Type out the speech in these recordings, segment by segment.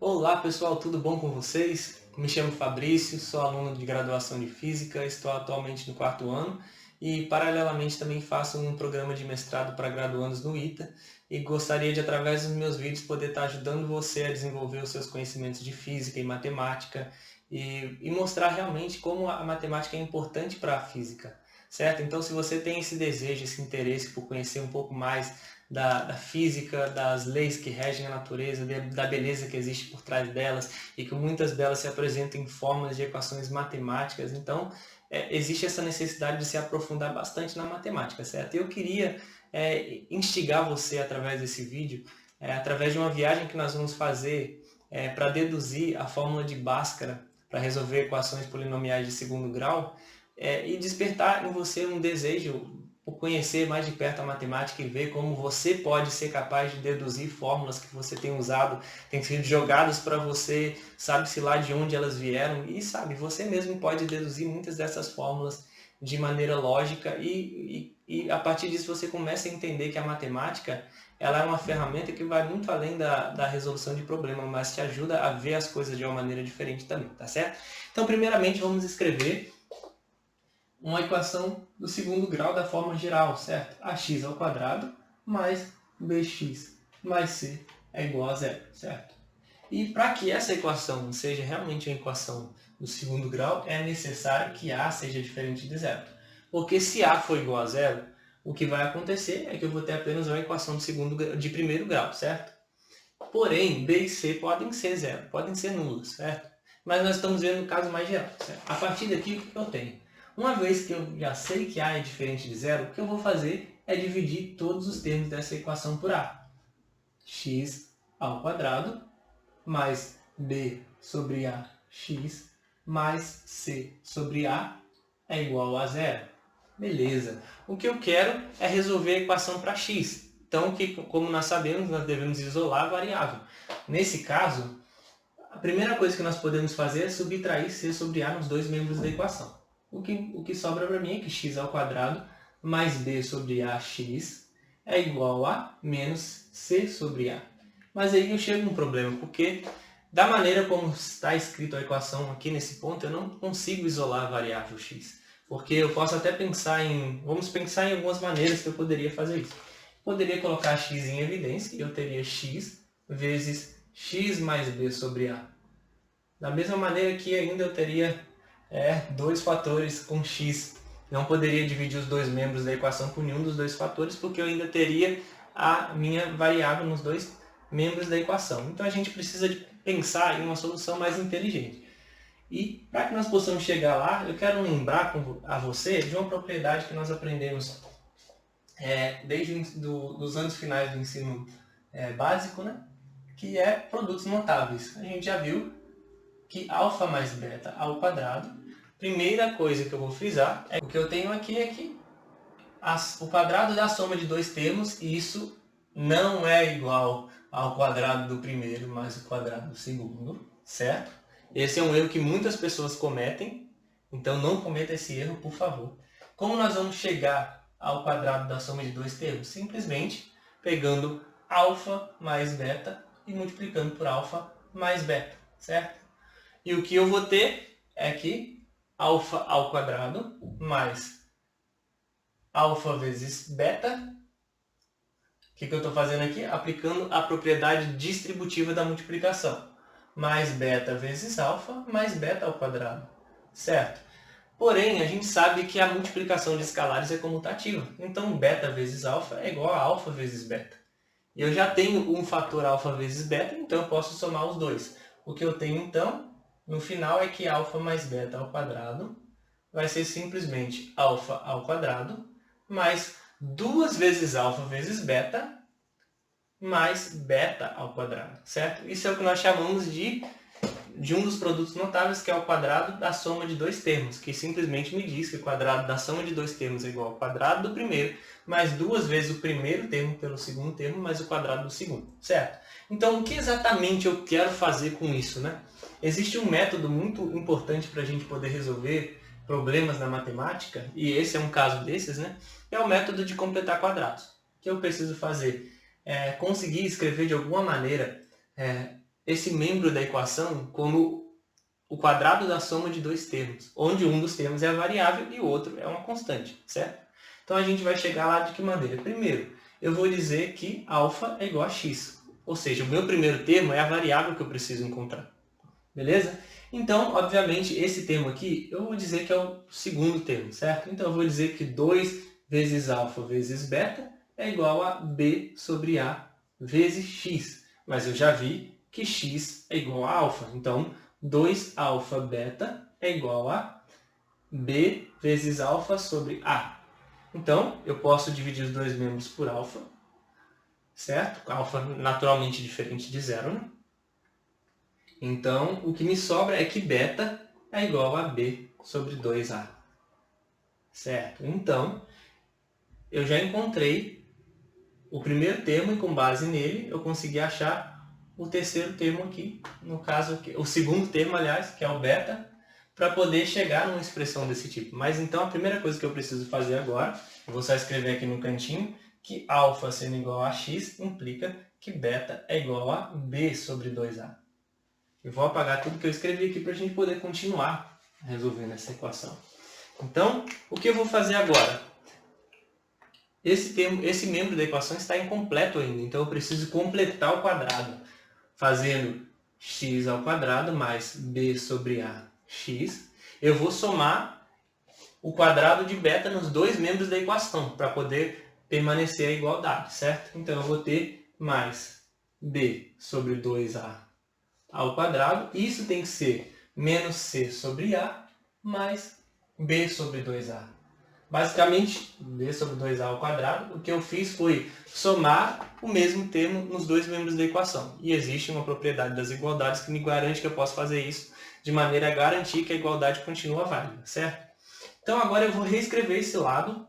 Olá pessoal, tudo bom com vocês? Me chamo Fabrício, sou aluno de graduação de Física, estou atualmente no quarto ano e paralelamente também faço um programa de mestrado para graduandos no ITA e gostaria de, através dos meus vídeos, poder estar ajudando você a desenvolver os seus conhecimentos de Física e Matemática e mostrar realmente como a matemática é importante para a Física, certo? Então, se você tem esse desejo, esse interesse por conhecer um pouco mais da física, das leis que regem a natureza, da beleza que existe por trás delas e que muitas delas se apresentam em formas de equações matemáticas. Então, existe essa necessidade de se aprofundar bastante na matemática, certo? Eu queria instigar você através desse vídeo, através de uma viagem que nós vamos fazer para deduzir a fórmula de Bhaskara para resolver equações polinomiais de segundo grau e despertar em você um desejo por conhecer mais de perto a matemática e ver como você pode ser capaz de deduzir fórmulas que você tem usado, tem sido jogadas para você, sabe-se lá de onde elas vieram, e sabe, você mesmo pode deduzir muitas dessas fórmulas de maneira lógica e a partir disso você começa a entender que a matemática ela é uma ferramenta que vai muito além da resolução de problemas, mas te ajuda a ver as coisas de uma maneira diferente também, tá certo? Então, primeiramente, vamos escrever uma equação do segundo grau da forma geral, certo? Ax ao quadrado mais bx mais c é igual a zero, certo? E para que essa equação seja realmente uma equação do segundo grau, é necessário que A seja diferente de zero. Porque se A for igual a zero, o que vai acontecer é que eu vou ter apenas uma equação de primeiro grau, certo? Porém, B e C podem ser zero, podem ser nulos, certo? Mas nós estamos vendo o caso mais geral, certo? A partir daqui, o que eu tenho? Uma vez que eu já sei que A é diferente de zero, o que eu vou fazer é dividir todos os termos dessa equação por A. X ao quadrado mais B sobre AX mais C sobre A é igual a zero. Beleza. O que eu quero é resolver a equação para x. Então, como nós sabemos, nós devemos isolar a variável. Nesse caso, a primeira coisa que nós podemos fazer é subtrair c sobre a nos dois membros da equação. O que sobra para mim é que x ao quadrado mais b sobre ax é igual a menos c sobre a. Mas aí eu chego a um problema, porque da maneira como está escrito a equação aqui nesse ponto, eu não consigo isolar a variável x. Porque eu posso até pensar vamos pensar em algumas maneiras que eu poderia fazer isso. Poderia colocar x em evidência e eu teria x vezes x mais b sobre a. Da mesma maneira que ainda eu teria dois fatores com x. Não poderia dividir os dois membros da equação por nenhum dos dois fatores, porque eu ainda teria a minha variável nos dois membros da equação. Então a gente precisa de pensar em uma solução mais inteligente. E para que nós possamos chegar lá, eu quero lembrar a você de uma propriedade que nós aprendemos desde os anos finais do ensino básico, né? Que é produtos notáveis. A gente já viu que alfa mais beta ao quadrado, primeira coisa que eu vou frisar, o que eu tenho aqui é que o quadrado da soma de dois termos, e isso não é igual ao quadrado do primeiro mais o quadrado do segundo, certo? Esse é um erro que muitas pessoas cometem, então não cometa esse erro, por favor. Como nós vamos chegar ao quadrado da soma de dois termos? Simplesmente pegando alfa mais beta e multiplicando por alfa mais beta, certo? E o que eu vou ter é que alfa ao quadrado mais alfa vezes beta. O que eu estou fazendo aqui? Aplicando a propriedade distributiva da multiplicação. Mais beta vezes alfa, mais beta ao quadrado. Certo? Porém, a gente sabe que a multiplicação de escalares é comutativa. Então, beta vezes alfa é igual a alfa vezes beta. E eu já tenho um fator alfa vezes beta, então eu posso somar os dois. O que eu tenho, então, no final é que alfa mais beta ao quadrado vai ser simplesmente alfa ao quadrado mais 2 vezes alfa vezes beta mais beta ao quadrado, certo? Isso é o que nós chamamos de um dos produtos notáveis, que é o quadrado da soma de dois termos, que simplesmente me diz que o quadrado da soma de dois termos é igual ao quadrado do primeiro, mais 2 vezes o primeiro termo pelo segundo termo, mais o quadrado do segundo, certo? Então, o que exatamente eu quero fazer com isso, né? Existe um método muito importante para a gente poder resolver problemas na matemática, e esse é um caso desses, né? É o método de completar quadrados. O que eu preciso fazer? Conseguir escrever de alguma maneira esse membro da equação como o quadrado da soma de dois termos, onde um dos termos é a variável e o outro é uma constante, certo? Então a gente vai chegar lá de que maneira? Primeiro, eu vou dizer que alfa é igual a x, ou seja, o meu primeiro termo é a variável que eu preciso encontrar, beleza? Então, obviamente, esse termo aqui, eu vou dizer que é o segundo termo, certo? Então eu vou dizer que 2 vezes alfa vezes beta é igual a b sobre a vezes x. Mas eu já vi que x é igual a alfa. Então, 2 alfa beta é igual a b vezes alfa sobre a. Então, eu posso dividir os dois membros por alfa, certo? Alfa naturalmente diferente de zero, né? Então, o que me sobra é que beta é igual a b sobre 2a. Certo? Então, eu já encontrei o primeiro termo e com base nele eu consegui achar o terceiro termo aqui, no caso aqui, o segundo termo, aliás, que é o beta, para poder chegar numa expressão desse tipo. Mas então a primeira coisa que eu preciso fazer agora, eu vou só escrever aqui no cantinho, que alfa sendo igual a x implica que beta é igual a b sobre 2a. Eu vou apagar tudo que eu escrevi aqui para a gente poder continuar resolvendo essa equação. Então, o que eu vou fazer agora? Esse membro da equação está incompleto ainda, então eu preciso completar o quadrado, fazendo x ao quadrado mais b sobre a x. Eu vou somar o quadrado de beta nos dois membros da equação, para poder permanecer a igualdade, certo? Então eu vou ter mais b sobre 2a ao quadrado. Isso tem que ser menos c sobre a mais b sobre 2a. Basicamente, b sobre 2a ao quadrado, o que eu fiz foi somar o mesmo termo nos dois membros da equação. E existe uma propriedade das igualdades que me garante que eu posso fazer isso de maneira a garantir que a igualdade continua válida, certo? Então agora eu vou reescrever esse lado,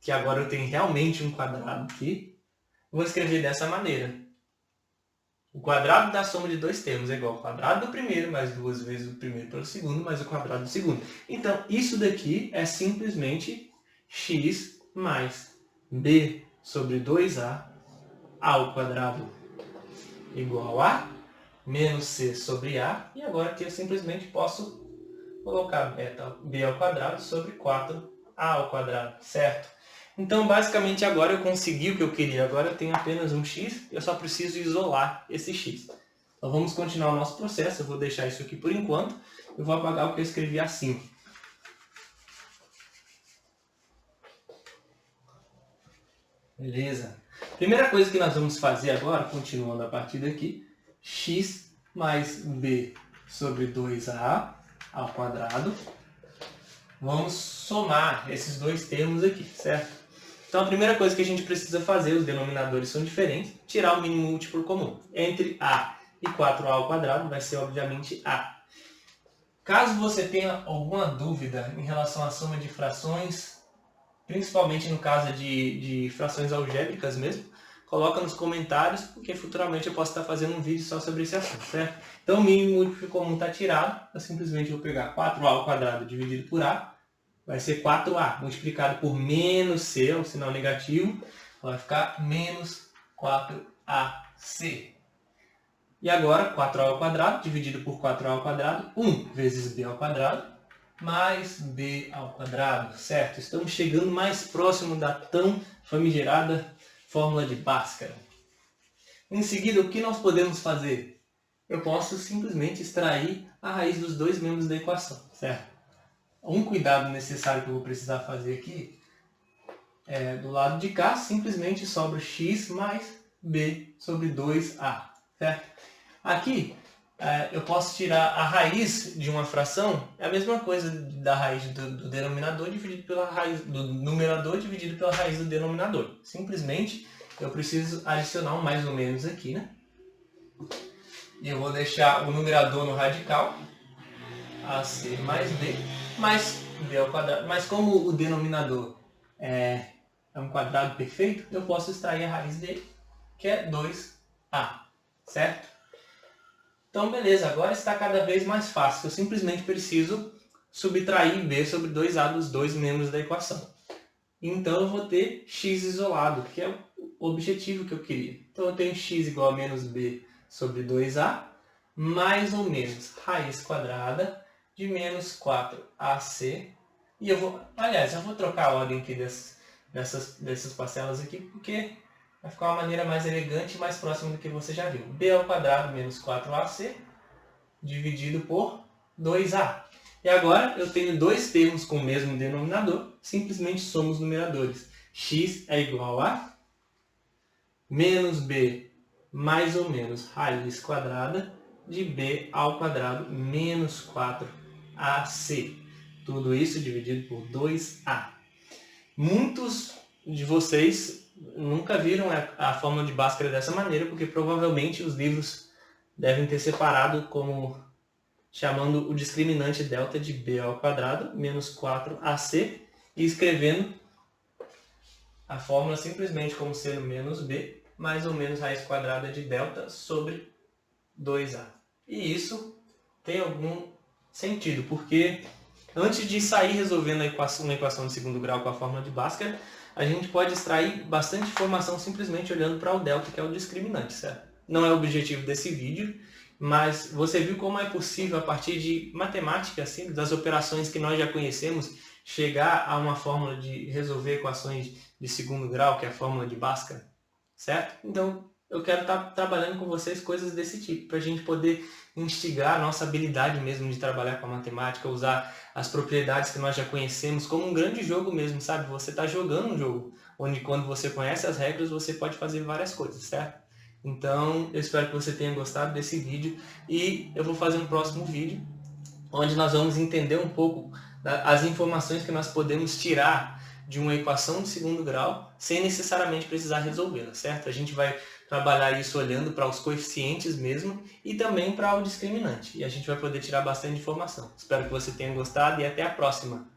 que agora eu tenho realmente um quadrado aqui. Vou escrever dessa maneira. O quadrado da soma de dois termos é igual ao quadrado do primeiro, mais duas vezes o primeiro pelo segundo, mais o quadrado do segundo. Então, isso daqui é simplesmente x mais b sobre 2a ao quadrado igual a menos c sobre a. E agora aqui eu simplesmente posso colocar b ao quadrado sobre 4a ao quadrado, certo? Então, basicamente, agora eu consegui o que eu queria. Agora eu tenho apenas um x, eu só preciso isolar esse x. Então, vamos continuar o nosso processo. Eu vou deixar isso aqui por enquanto. Eu vou apagar o que eu escrevi acima. Beleza. Primeira coisa que nós vamos fazer agora, continuando a partir daqui, x mais b sobre 2a ao quadrado. Vamos somar esses dois termos aqui, certo? Então, a primeira coisa que a gente precisa fazer, os denominadores são diferentes, tirar o mínimo múltiplo comum. Entre a e 4a ao quadrado vai ser, obviamente, a. Caso você tenha alguma dúvida em relação à soma de frações, principalmente no caso de frações algébricas mesmo, coloca nos comentários, porque futuramente eu posso estar fazendo um vídeo só sobre esse assunto, certo? Então, o mínimo múltiplo comum está tirado, eu simplesmente vou pegar 4a ao quadrado dividido por a, vai ser 4a multiplicado por menos c, o sinal negativo, vai ficar menos 4ac. E agora, 4a ao quadrado dividido por 4a ao quadrado, 1 vezes b ao quadrado, mais b ao quadrado, certo? Estamos chegando mais próximo da tão famigerada fórmula de Bhaskara. Em seguida, o que nós podemos fazer? Eu posso simplesmente extrair a raiz dos dois membros da equação, certo? Um cuidado necessário que eu vou precisar fazer aqui é do lado de cá, simplesmente sobra x mais b sobre 2a, certo? Aqui, eu posso tirar a raiz de uma fração, é a mesma coisa da raiz do denominador dividido pela raiz do numerador dividido pela raiz do denominador. Simplesmente, eu preciso adicionar um mais ou menos aqui, né? E eu vou deixar o numerador no radical, ac mais b, mais b ao quadrado. Mas como o denominador é um quadrado perfeito, eu posso extrair a raiz dele, que é 2a, certo? Então, beleza, agora está cada vez mais fácil. Eu simplesmente preciso subtrair b sobre 2a dos dois membros da equação. Então, eu vou ter x isolado, que é o objetivo que eu queria. Então, eu tenho x igual a menos b sobre 2a. mais ou menos raiz quadrada de menos 4AC. E eu vou trocar a ordem aqui dessas parcelas aqui, porque vai ficar uma maneira mais elegante e mais próxima do que você já viu. B ao quadrado menos 4AC dividido por 2A. E agora eu tenho dois termos com o mesmo denominador, simplesmente somo os numeradores. X é igual a menos B mais ou menos raiz quadrada de B ao quadrado menos 4AC. Tudo isso dividido por 2A. Muitos de vocês nunca viram a fórmula de Bhaskara dessa maneira, porque provavelmente os livros devem ter separado como chamando o discriminante delta de B ao quadrado menos 4AC e escrevendo a fórmula simplesmente como sendo menos B mais ou menos raiz quadrada de delta sobre 2A. E isso tem algum sentido, porque antes de sair resolvendo uma equação de segundo grau com a fórmula de Bhaskara, a gente pode extrair bastante informação simplesmente olhando para o delta, que é o discriminante, certo? Não é o objetivo desse vídeo, mas você viu como é possível, a partir de matemática simples, das operações que nós já conhecemos, chegar a uma fórmula de resolver equações de segundo grau, que é a fórmula de Bhaskara, certo? Então, eu quero estar trabalhando com vocês coisas desse tipo, para a gente poder instigar a nossa habilidade mesmo de trabalhar com a matemática, usar as propriedades que nós já conhecemos como um grande jogo mesmo, sabe? Você está jogando um jogo, onde quando você conhece as regras, você pode fazer várias coisas, certo? Então, eu espero que você tenha gostado desse vídeo e eu vou fazer um próximo vídeo, onde nós vamos entender um pouco as informações que nós podemos tirar de uma equação de segundo grau, sem necessariamente precisar resolvê-la, certo? A gente vai trabalhar isso olhando para os coeficientes mesmo e também para o discriminante. E a gente vai poder tirar bastante informação. Espero que você tenha gostado e até a próxima!